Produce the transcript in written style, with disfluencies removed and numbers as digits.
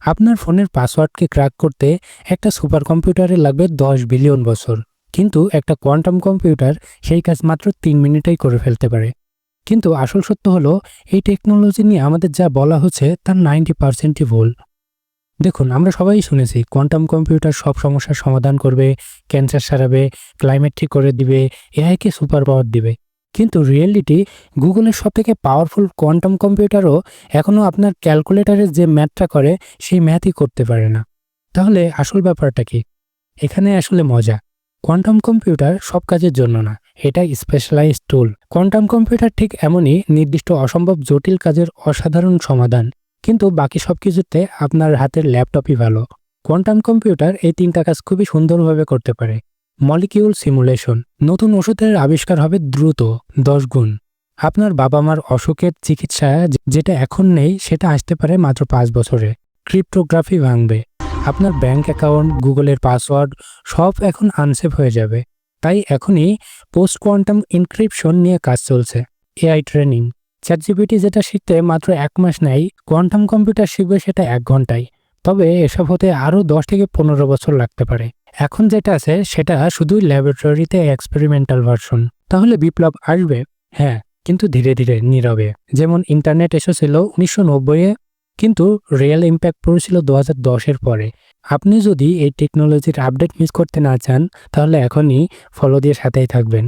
আপনার ফোনের পাসওয়ার্ডকে ক্র্যাক করতে একটা সুপার কম্পিউটারে লাগবে 10 বিলিয়ন বছর, কিন্তু একটা কোয়ান্টাম কম্পিউটার সেই কাজ মাত্র 3 মিনিটেই করে ফেলতে পারে। কিন্তু আসল সত্য হলো, এই টেকনোলজি নিয়ে আমাদের যা বলা হচ্ছে তার 90%ই ভুল। দেখুন, আমরা সবাই শুনেছি কোয়ান্টাম কম্পিউটার সব সমস্যার সমাধান করবে, ক্যান্সার সারাবে, ক্লাইমেট ঠিক করে দিবে, এআইকে সুপার পাওয়ার দিবে। কিন্তু রিয়েলিটি, গুগলের সবথেকে পাওয়ারফুল কোয়ান্টাম কম্পিউটারও এখনও আপনার ক্যালকুলেটরের যে ম্যাথটা করে সেই ম্যাথই করতে পারে না। তাহলে আসল ব্যাপারটা কি? এখানে আসলে মজা। কোয়ান্টাম কম্পিউটার সব কাজের জন্য না, এটা স্পেশালাইজড টুল। কোয়ান্টাম কম্পিউটার ঠিক এমনই নির্দিষ্ট অসম্ভব জটিল কাজের অসাধারণ সমাধান। কিন্তু বাকি সব কিছুতে আপনার হাতের ল্যাপটপই ভালো। কোয়ান্টাম কম্পিউটার এই 3টা কাজ খুবই সুন্দরভাবে করতে পারে। মলিকিউল সিমুলেশন, নতুন ওষুধের আবিষ্কার হবে দ্রুত 10 গুণ। আপনার বাবা মার অসুখের চিকিৎসা যেটা এখন নেই সেটা আসতে পারে মাত্র 5 বছরে। ক্রিপ্টোগ্রাফি ভাঙবে, আপনার ব্যাংক অ্যাকাউন্ট, গুগলের পাসওয়ার্ড সব এখন আনসেভ হয়ে যাবে। তাই এখনই পোস্ট কোয়ান্টাম ইনক্রিপশন নিয়ে কাজ চলছে। এআই ট্রেনিং, চ্যাটজিপিটি যেটা শিখতে মাত্র 1 মাস নেয়, কোয়ান্টাম কম্পিউটার শিখবে সেটা 1 ঘন্টায়। তবে এসব হতে আরও 10 থেকে 15 বছর লাগতে পারে। এখন যেটা আছে সেটা শুধুই ল্যাবরেটরিতে এক্সপেরিমেন্টাল ভার্সন। তাহলে বিপ্লব আসবে? হ্যাঁ, কিন্তু ধীরে ধীরে, নীরবে। যেমন ইন্টারনেট এসেছিল 1990-এ, কিন্তু রিয়েল ইম্প্যাক্ট পড়েছিল 2010-এর পরে। আপনি যদি এই টেকনোলজির আপডেট মিস করতে না চান, তাহলে এখনই ফলো দিয়ে সাথেই থাকবেন।